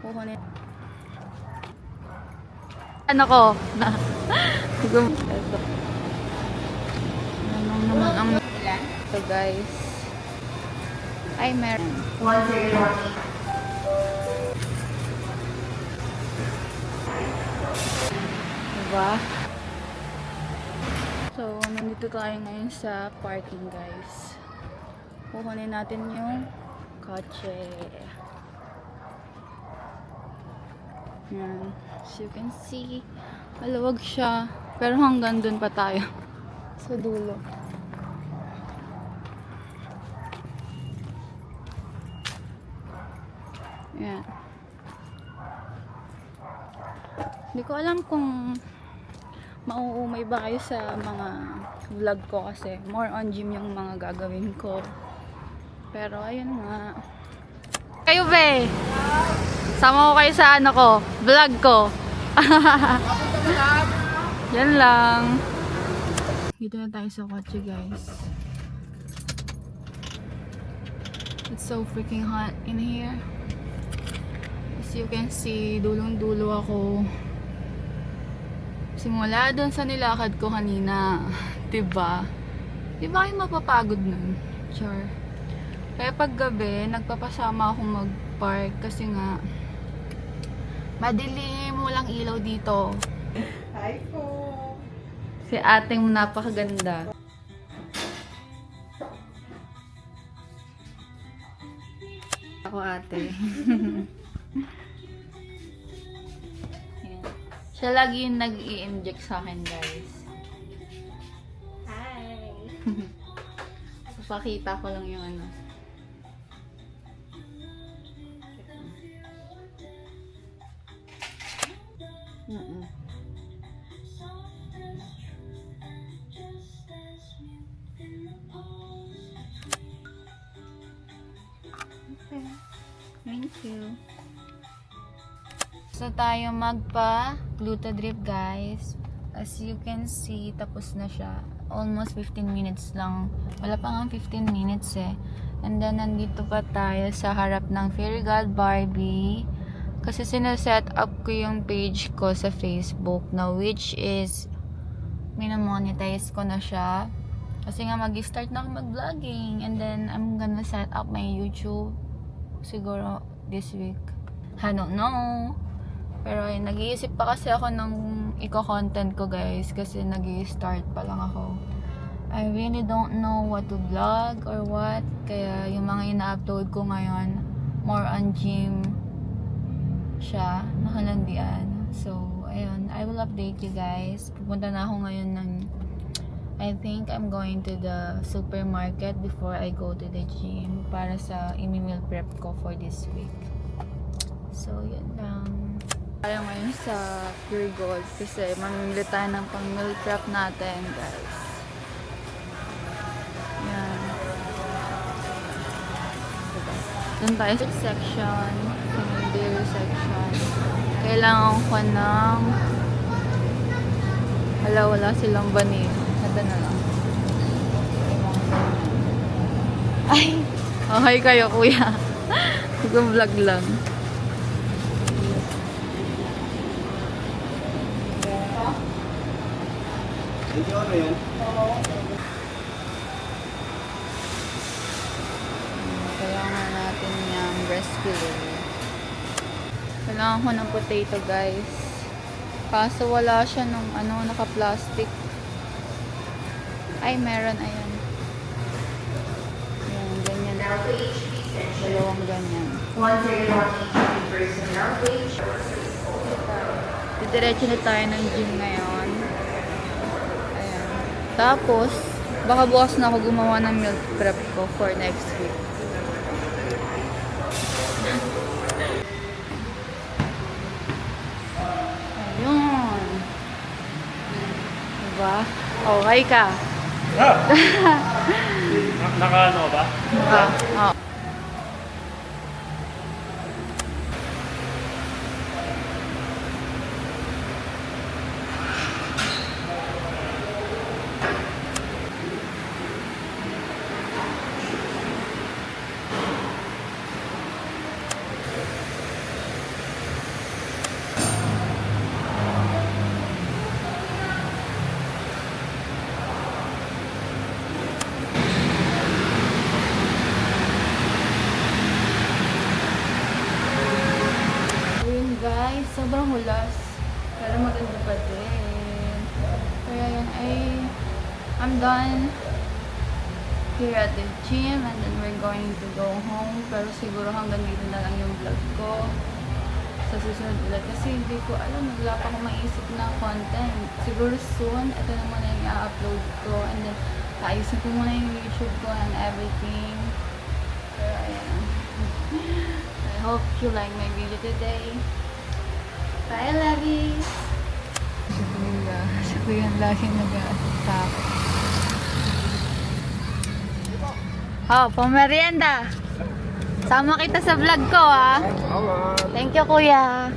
Kukunin. Ano ko? Ito. Ano naman ang... So guys. Ay, meron. Diba? So, nandito tayo ngayon sa parking guys. Kukunin natin yung kotse. Yan. As you can see, maluwag siya. Pero hanggang dun pa tayo. Sa dulo. Yan. Hindi ko alam kung mauumay ba kayo sa mga vlog ko kasi more on gym yung mga gagawin ko. Pero ayun nga. Kayo be! Sama ko kayo sa ano ko, vlog ko. Yan lang. Dito na tayo sa kotse guys. It's so freaking hot in here. As you can see, dulong-dulo ako. Simula doon sa nilakad ko kanina. Diba? Diba kayo mapapagod nun? Sure. Kaya pag gabi, nagpapasama akong mag-park kasi nga madilim, walang ilaw dito. Hi po! Si ating napakaganda. Ako ate. Siya lagi yung nag-i-inject sa akin, guys. Hi! Papakita ko lang yung ano. Okay. Thank you. So tayo magpa-Glutadrip guys. As you can see, tapos na siya. Almost 15 minutes lang. Wala pa nga 15 minutes eh. And then nandito pa tayo sa harap ng Fairy God Barbie. Kasi sineset up ko yung page ko sa Facebook na which is minamonetize ko na siya. Kasi nga mag-start na ako mag-vlogging. And then I'm gonna set up my YouTube siguro this week. I don't know. Pero ay, nag-iisip pa kasi ako ng iko-content ko guys. Kasi nag-i-start pa lang ako. I really don't know what to vlog or what. Kaya yung mga ina-upload ko ngayon, more on gym siya, nakalandian. So, ayun, I will update you guys. Pupunta na ako ngayon ng I think I'm going to the supermarket before I go to the gym para sa imi-meal prep ko for this week. So, yun lang. Tayo ngayon sa Pure Gold kasi mamimili tayo ng pang-meal prep natin, guys. Yan. Doon tayo sa section, sa dairy section. Kailangan ko ng wala silang vanilla. Ito na lang. Ay! Okay kayo, kuya. Nag-vlog lang. Video ano yan? Kailangan natin yung breast filler. Kailangan ko ng potato, guys. Kaso wala siya nung ano, naka-plastic. Ay, meron. Ayan. Ayan, ganyan. Dalawang ganyan. Didiretso na tayo ng gym ngayon. Ayan. Tapos, baka bukas na ako gumawa ng meal prep ko for next week. Ayun. Diba? Okay ka. Naka-ano ba? Oo. sobrang hulas. Pero maganda pa din. Kaya yan I'm done here at the gym and then we're going to go home. Pero siguro hanggang dito na lang yung vlog ko sa susunod ulit. Kasi hindi ko alam, wala pa akong maisip na content. Siguro soon, ito na muna yung i-upload ko. And then, ayusin ko muna yung YouTube ko and everything. Pero ayan. I hope you like my video today. Bye, lovies! Si Kuya lagi nag-attack. Oh, pamerienda! Sama kita sa vlog ko, ah. Thank you, Kuya.